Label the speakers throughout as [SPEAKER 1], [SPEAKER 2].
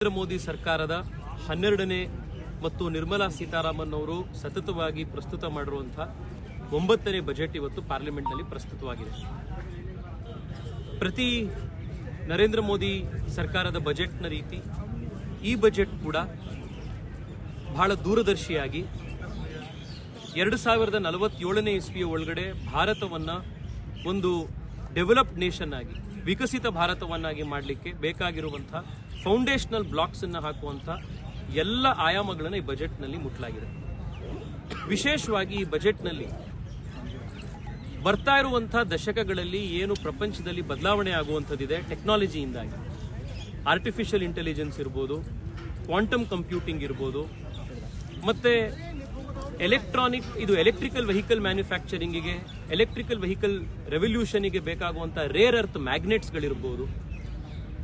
[SPEAKER 1] ನರೇಂದ್ರ ಮೋದಿ ಸರ್ಕಾರದ 12ನೇ ಮತ್ತು ನಿರ್ಮಲಾ ಸೀತಾರಾಮನ್ ಅವರು ಸತತವಾಗಿ ಪ್ರಸ್ತುತ ಮಾಡಿರುವಂತಹ 9ನೇ ಬಜೆಟ್ ಇವತ್ತು ಪಾರ್ಲಿಮೆಂಟ್ನಲ್ಲಿ ಪ್ರಸ್ತುತವಾಗಿದೆ. ಪ್ರತಿ ನರೇಂದ್ರ ಮೋದಿ ಸರ್ಕಾರದ ಬಜೆಟ್ನ ರೀತಿ ಈ ಬಜೆಟ್ ಕೂಡ ಬಹಳ ದೂರದರ್ಶಿಯಾಗಿ 2047ನೇ ಇಸ್ವಿಯ ಒಳಗಡೆ ಭಾರತವನ್ನ ಒಂದು ಡೆವಲಪ್ಡ್ ನೇಷನ್ ಆಗಿ ವಿಕಸಿತ ಭಾರತವನ್ನಾಗಿ ಮಾಡಲಿಕ್ಕೆ ಬೇಕಾಗಿರುವಂತಹ ಫೌಂಡೇಶನಲ್ ಬ್ಲಾಕ್ಸ್ ಅನ್ನು ಹಾಕುವಂತ ಎಲ್ಲ ಆಯಾಮಗಳನ್ನು ಈ ಬಜೆಟ್ನಲ್ಲಿ ಮುಟ್ಟಲಾಗಿದೆ. ವಿಶೇಷವಾಗಿ ಈ ಬಜೆಟ್ನಲ್ಲಿ ಬರ್ತಾ ಇರುವಂತಹ ದಶಕಗಳಲ್ಲಿ ಏನು ಪ್ರಪಂಚದಲ್ಲಿ ಬದಲಾವಣೆ ಆಗುವಂಥದ್ದಿದೆ ಟೆಕ್ನಾಲಜಿಯಿಂದಾಗಿ, ಆರ್ಟಿಫಿಷಿಯಲ್ ಇಂಟೆಲಿಜೆನ್ಸ್ ಇರ್ಬೋದು, ಕ್ವಾಂಟಮ್ ಕಂಪ್ಯೂಟಿಂಗ್ ಇರ್ಬೋದು, ಮತ್ತೆ ಎಲೆಕ್ಟ್ರಿಕಲ್ ವೆಹಿಕಲ್ ಮ್ಯಾನುಫ್ಯಾಕ್ಚರಿಂಗಿಗೆ, ಎಲೆಕ್ಟ್ರಿಕಲ್ ವೆಹಿಕಲ್ ರೆವಲ್ಯೂಷನ್ಗೆ ಬೇಕಾಗುವಂಥ ರೇರ್ ಅರ್ತ್ ಮ್ಯಾಗ್ನೆಟ್ಸ್ಗಳಿರ್ಬೋದು,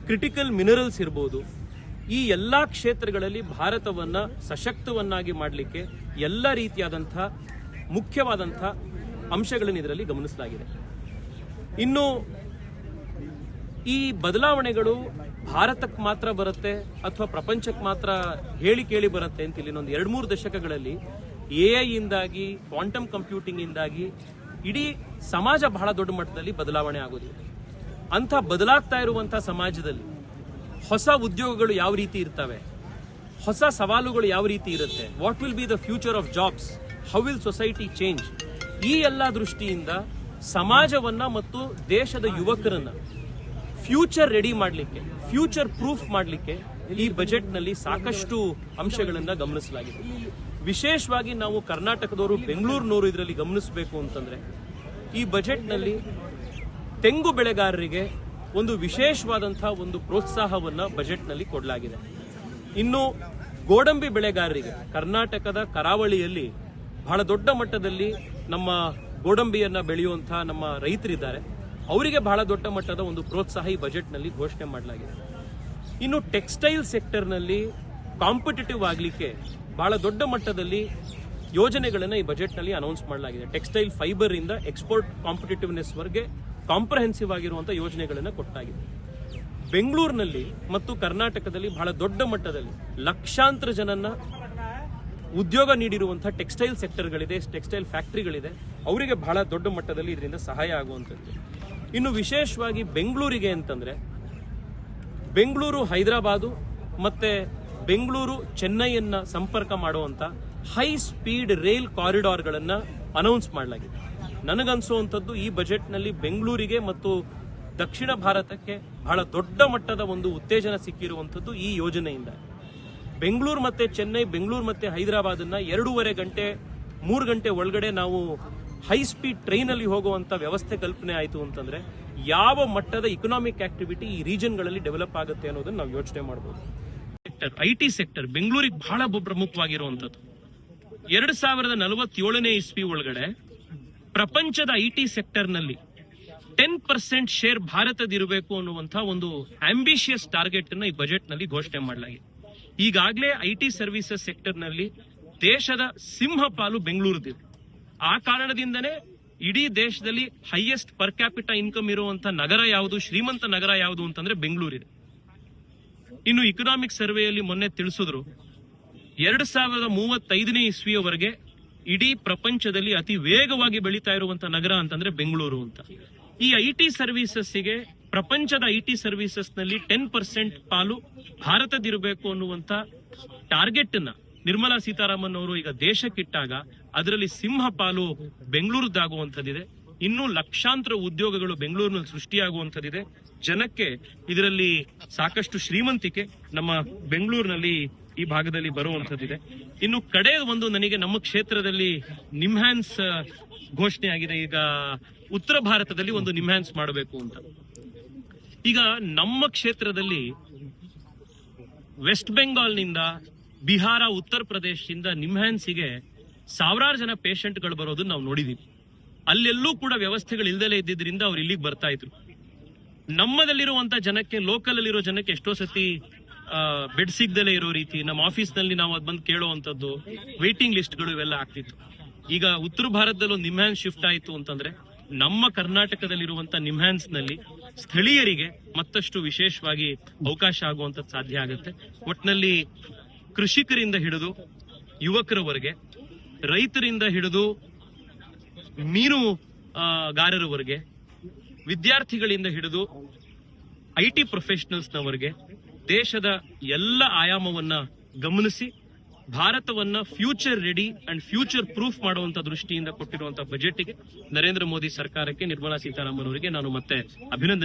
[SPEAKER 1] ಕ್ರಿಟಿಕಲ್ ಮಿನರಲ್ಸ್ ಇರ್ಬೋದು, ಈ ಎಲ್ಲ ಕ್ಷೇತ್ರಗಳಲ್ಲಿ ಭಾರತವನ್ನು ಸಶಕ್ತವನ್ನಾಗಿ ಮಾಡಲಿಕ್ಕೆ ಎಲ್ಲ ರೀತಿಯಾದಂಥ ಮುಖ್ಯವಾದಂಥ ಅಂಶಗಳನ್ನು ಇದರಲ್ಲಿ ಗಮನಿಸಲಾಗಿದೆ. ಇನ್ನು ಈ ಬದಲಾವಣೆಗಳು ಭಾರತಕ್ಕೆ ಮಾತ್ರ ಬರುತ್ತೆ ಅಥವಾ ಪ್ರಪಂಚಕ್ಕೆ ಮಾತ್ರ ಹೇಳಿ ಕೇಳಿ ಬರುತ್ತೆ ಅಂತ ಇಲ್ಲಿ ಇನ್ನೊಂದು 2-3 ದಶಕಗಳಲ್ಲಿ AI ಇಂದಾಗಿ, ಕ್ವಾಂಟಮ್ ಕಂಪ್ಯೂಟಿಂಗ್ ಇಂದಾಗಿ ಇಡೀ ಸಮಾಜ ಬಹಳ ದೊಡ್ಡ ಮಟ್ಟದಲ್ಲಿ ಬದಲಾವಣೆ ಆಗೋದಿದೆ. ಅಂಥ ಬದಲಾಗ್ತಾ ಇರುವಂತಹ ಸಮಾಜದಲ್ಲಿ ಹೊಸ ಉದ್ಯೋಗಗಳು ಯಾವ ರೀತಿ ಇರ್ತವೆ, ಹೊಸ ಸವಾಲುಗಳು ಯಾವ ರೀತಿ ಇರುತ್ತೆ, what will be the future of jobs, how will society change, ಈ ಎಲ್ಲ ದೃಷ್ಟಿಯಿಂದ ಸಮಾಜವನ್ನ ಮತ್ತು ದೇಶದ ಯುವಕರನ್ನ ಫ್ಯೂಚರ್ ರೆಡಿ ಮಾಡಲಿಕ್ಕೆ, ಫ್ಯೂಚರ್ ಪ್ರೂಫ್ ಮಾಡಲಿಕ್ಕೆ ಈ ಬಜೆಟ್ನಲ್ಲಿ ಸಾಕಷ್ಟು ಅಂಶಗಳನ್ನ ಗಮನಿಸಲಾಗಿದೆ. ವಿಶೇಷವಾಗಿ ನಾವು ಕರ್ನಾಟಕದವರು, ಬೆಂಗಳೂರಿನವರು ಇದರಲ್ಲಿ ಗಮನಿಸಬೇಕು ಅಂತಂದ್ರೆ ಈ ಬಜೆಟ್ನಲ್ಲಿ ತೆಂಗು ಬೆಳೆಗಾರರಿಗೆ ಒಂದು ವಿಶೇಷವಾದಂತಹ ಒಂದು ಪ್ರೋತ್ಸಾಹವನ್ನ ಬಜೆಟ್ನಲ್ಲಿ ಕೊಡಲಾಗಿದೆ. ಇನ್ನು ಗೋಡಂಬಿ ಬೆಳೆಗಾರರಿಗೆ ಕರ್ನಾಟಕದ ಕರಾವಳಿಯಲ್ಲಿ ಬಹಳ ದೊಡ್ಡ ಮಟ್ಟದಲ್ಲಿ ನಮ್ಮ ಗೋಡಂಬಿಯನ್ನ ಬೆಳೆಯುವಂತಹ ನಮ್ಮ ರೈತರಿದ್ದಾರೆ, ಅವರಿಗೆ ಬಹಳ ದೊಡ್ಡ ಮಟ್ಟದ ಒಂದು ಪ್ರೋತ್ಸಾಹ ಈ ಬಜೆಟ್ನಲ್ಲಿ ಘೋಷಣೆ ಮಾಡಲಾಗಿದೆ. ಇನ್ನು ಟೆಕ್ಸ್ಟೈಲ್ ಸೆಕ್ಟರ್ನಲ್ಲಿ ಕಾಂಪಿಟೇಟಿವ್ ಆಗಲಿಕ್ಕೆ ಬಹಳ ದೊಡ್ಡ ಮಟ್ಟದಲ್ಲಿ ಯೋಜನೆಗಳನ್ನು ಈ ಬಜೆಟ್ನಲ್ಲಿ ಅನೌನ್ಸ್ ಮಾಡಲಾಗಿದೆ. ಟೆಕ್ಸ್ಟೈಲ್ ಫೈಬರ್ ಇಂದ ಎಕ್ಸ್ಪೋರ್ಟ್ ಕಾಂಪಿಟೇಟಿವ್ನೆಸ್ ವರೆಗೆ ಕಾಂಪ್ರಹೆನ್ಸಿವ್ ಆಗಿರುವಂತಹ ಯೋಜನೆಗಳನ್ನು ಕೊಟ್ಟಾಗಿದೆ. ಬೆಂಗಳೂರಿನಲ್ಲಿ ಮತ್ತು ಕರ್ನಾಟಕದಲ್ಲಿ ಬಹಳ ದೊಡ್ಡ ಮಟ್ಟದಲ್ಲಿ ಲಕ್ಷಾಂತರ ಜನನ್ನ ಉದ್ಯೋಗ ನೀಡಿರುವಂತಹ ಟೆಕ್ಸ್ಟೈಲ್ ಸೆಕ್ಟರ್ಗಳಿದೆ, ಟೆಕ್ಸ್ಟೈಲ್ ಫ್ಯಾಕ್ಟರಿಗಳಿದೆ, ಅವರಿಗೆ ಬಹಳ ದೊಡ್ಡ ಮಟ್ಟದಲ್ಲಿ ಇದರಿಂದ ಸಹಾಯ ಆಗುವಂಥದ್ದು. ಇನ್ನು ವಿಶೇಷವಾಗಿ ಬೆಂಗಳೂರಿಗೆ ಅಂತಂದ್ರೆ ಬೆಂಗಳೂರು ಹೈದರಾಬಾದು ಮತ್ತೆ ಬೆಂಗಳೂರು ಚೆನ್ನೈಯನ್ನ ಸಂಪರ್ಕ ಮಾಡುವಂತ ಹೈ ಸ್ಪೀಡ್ ರೈಲ್ ಕಾರಿಡಾರ್ಗಳನ್ನ ಅನೌನ್ಸ್ ಮಾಡಲಾಗಿದೆ. ನನಗನ್ಸುವಂಥದ್ದು ಈ ಬಜೆಟ್ನಲ್ಲಿ ಬೆಂಗಳೂರಿಗೆ ಮತ್ತು ದಕ್ಷಿಣ ಭಾರತಕ್ಕೆ ಬಹಳ ದೊಡ್ಡ ಮಟ್ಟದ ಒಂದು ಉತ್ತೇಜನ ಸಿಕ್ಕಿರುವಂಥದ್ದು ಈ ಯೋಜನೆಯಿಂದ. ಬೆಂಗಳೂರು ಮತ್ತೆ ಚೆನ್ನೈ, ಬೆಂಗಳೂರು ಮತ್ತೆ ಹೈದರಾಬಾದನ್ನ 2.5 ಗಂಟೆ 3 ಗಂಟೆ ಒಳಗಡೆ ನಾವು ಹೈ ಸ್ಪೀಡ್ ಟ್ರೈನ್ ಅಲ್ಲಿ ಹೋಗುವಂತ ವ್ಯವಸ್ಥೆ ಕಲ್ಪನೆ ಆಯಿತು ಅಂತಂದ್ರೆ ಯಾವ ಮಟ್ಟದ ಇಕನಾಮಿಕ್ ಆಕ್ಟಿವಿಟಿ ಈ ರೀಜನ್ಗಳಲ್ಲಿ ಡೆವಲಪ್ ಆಗುತ್ತೆ ಅನ್ನೋದನ್ನ ನಾವು ಯೋಚನೆ ಮಾಡಬಹುದು. IT ಸೆಕ್ಟರ್ ಬೆಂಗಳೂರಿಗೆ ಬಹಳ ಪ್ರಮುಖವಾಗಿರುವಂತದ್ದು. 2047ನೇ ಇಸ್ವಿ ಒಳಗಡೆ ಪ್ರಪಂಚದ IT ಸೆಕ್ಟರ್ ನಲ್ಲಿ 10% ಶೇರ್ ಭಾರತದಿರಬೇಕು ಅನ್ನುವಂತಹ ಒಂದು ಆಂಬಿಷಿಯಸ್ ಟಾರ್ಗೆಟ್ ಅನ್ನ ಈ ಬಜೆಟ್ ನಲ್ಲಿ ಘೋಷಣೆ ಮಾಡಲಾಗಿದೆ. ಈಗಾಗಲೇ IT ಸರ್ವಿಸಸ್ ಸೆಕ್ಟರ್ ನಲ್ಲಿ ದೇಶದ ಸಿಂಹ ಪಾಲು ಬೆಂಗಳೂರದಿದೆ. ಆ ಕಾರಣದಿಂದನೇ ಇಡೀ ದೇಶದಲ್ಲಿ ಹೈಯೆಸ್ಟ್ ಪರ್ ಕ್ಯಾಪಿಟಾ ಇನ್ಕಮ್ ಇರುವಂತಹ ನಗರ ಯಾವುದು, ಶ್ರೀಮಂತ ನಗರ ಯಾವುದು ಅಂತಂದ್ರೆ ಬೆಂಗಳೂರಿದೆ. ಇನ್ನು ಇಕನಾಮಿಕ್ ಸರ್ವೆಯಲ್ಲಿ ಮೊನ್ನೆ ತಿಳಿಸಿದ್ರು 2035ನೇ ಇಸ್ವಿಯವರೆಗೆ ಇಡೀ ಪ್ರಪಂಚದಲ್ಲಿ ಅತಿ ವೇಗವಾಗಿ ಬೆಳೀತಾ ಇರುವಂತಹ ನಗರ ಅಂತಂದ್ರೆ ಬೆಂಗಳೂರು ಅಂತ. ಈ IT ಸರ್ವಿಸಸ್ಗೆ, ಪ್ರಪಂಚದ IT ಸರ್ವಿಸಸ್ ನಲ್ಲಿ 10% ಪಾಲು ಭಾರತದಿರಬೇಕು ಅನ್ನುವಂತ ಟಾರ್ಗೆಟ್ ಅನ್ನ ನಿರ್ಮಲಾ ಸೀತಾರಾಮನ್ ಅವರು ಈಗ ದೇಶಕ್ಕಿಟ್ಟಾಗ ಅದರಲ್ಲಿ ಸಿಂಹ ಪಾಲು ಬೆಂಗಳೂರದ್ದಾಗುವಂಥದ್ದಿದೆ. ಇನ್ನೂ ಲಕ್ಷಾಂತರ ಉದ್ಯೋಗಗಳು ಬೆಂಗಳೂರಿನಲ್ಲಿ ಸೃಷ್ಟಿಯಾಗುವಂಥದ್ದಿದೆ. ಜನಕ್ಕೆ ಇದರಲ್ಲಿ ಸಾಕಷ್ಟು ಶ್ರೀಮಂತಿಕೆ ನಮ್ಮ ಬೆಂಗಳೂರಿನಲ್ಲಿ ಈ ಭಾಗದಲ್ಲಿ ಬರುವಂಥದ್ದಿದೆ. ಇನ್ನು ಕಡೆ ಒಂದು ನನಗೆ ನಮ್ಮ ಕ್ಷೇತ್ರದಲ್ಲಿ ನಿಮ್ಹಾನ್ಸ್ ಘೋಷಣೆ ಆಗಿದೆ. ಈಗ ಉತ್ತರ ಭಾರತದಲ್ಲಿ ಒಂದು ನಿಮ್ಹಾನ್ಸ್ ಮಾಡಬೇಕು ಅಂತ. ಈಗ ನಮ್ಮ ಕ್ಷೇತ್ರದಲ್ಲಿ ವೆಸ್ಟ್ ಬೆಂಗಾಲ್ನಿಂದ, ಬಿಹಾರ, ಉತ್ತರ ಪ್ರದೇಶದಿಂದ ನಿಮ್ಹಾನ್ಸ್ಗೆ ಸಾವಿರಾರು ಜನ ಪೇಷಂಟ್ಗಳು ಬರೋದನ್ನ ನಾವು ನೋಡಿದೀವಿ. ಅಲ್ಲೆಲ್ಲೂ ಕೂಡ ವ್ಯವಸ್ಥೆಗಳು ಇಲ್ದಲೇ ಇದ್ದಿದ್ರಿಂದ ಅವ್ರು ಇಲ್ಲಿಗೆ ಬರ್ತಾ ಇದ್ರು. ನಮ್ಮದಲ್ಲಿರುವಂತ ಜನಕ್ಕೆ, ಲೋಕಲ್ ಅಲ್ಲಿರೋ ಜನಕ್ಕೆ ಎಷ್ಟೋ ಸತಿ ಬೆಡ್ ಸಿಗ್ದಲೇ ಇರೋ ರೀತಿ, ನಮ್ಮ ಆಫೀಸ್ ನಲ್ಲಿ ನಾವು ಅದ್ ಬಂದು ಕೇಳುವಂತದ್ದು, ವೇಟಿಂಗ್ ಲಿಸ್ಟ್ ಗಳು ಇವೆಲ್ಲ ಆಗ್ತಿತ್ತು. ಈಗ ಉತ್ತರ ಭಾರತದಲ್ಲಿ ಒಂದು ನಿಮ್ಹಾನ್ಸ್ ಶಿಫ್ಟ್ ಆಯ್ತು ಅಂತಂದ್ರೆ ನಮ್ಮ ಕರ್ನಾಟಕದಲ್ಲಿರುವಂತ ನಿಮ್ಹಾನ್ಸ್ ನಲ್ಲಿ ಸ್ಥಳೀಯರಿಗೆ ಮತ್ತಷ್ಟು ವಿಶೇಷವಾಗಿ ಅವಕಾಶ ಆಗುವಂತದ್ದು ಸಾಧ್ಯ ಆಗುತ್ತೆ. ಒಟ್ನಲ್ಲಿ ಕೃಷಿಕರಿಂದ ಹಿಡಿದು ಯುವಕರವರೆಗೆ, ರೈತರಿಂದ ಹಿಡಿದು ಮೀನುಗಾರರವರೆಗೆ, ವಿದ್ಯಾರ್ಥಿಗಳಿಂದ ಹಿಡಿದು IT ಪ್ರೊಫೆಷನಲ್ಸ್ನವರೆಗೆ ದೇಶದ ಎಲ್ಲ ಆಯಾಮವನ್ನ ಗಮನಿಸಿ ಭಾರತವನ್ನ future ready and future proof ಮಾಡುವಂತ ದೃಷ್ಟಿಯಿಂದ ಕೊಟ್ಟಿರುವಂತಹ ಬಜೆಟ್ಗೆ ನರೇಂದ್ರ ಮೋದಿ ಸರ್ಕಾರಕ್ಕೆ, ನಿರ್ಮಲಾ ಸೀತಾರಾಮನ್ ಅವರಿಗೆ ನಾನು ಮತ್ತೆ ಅಭಿನಂದನೆ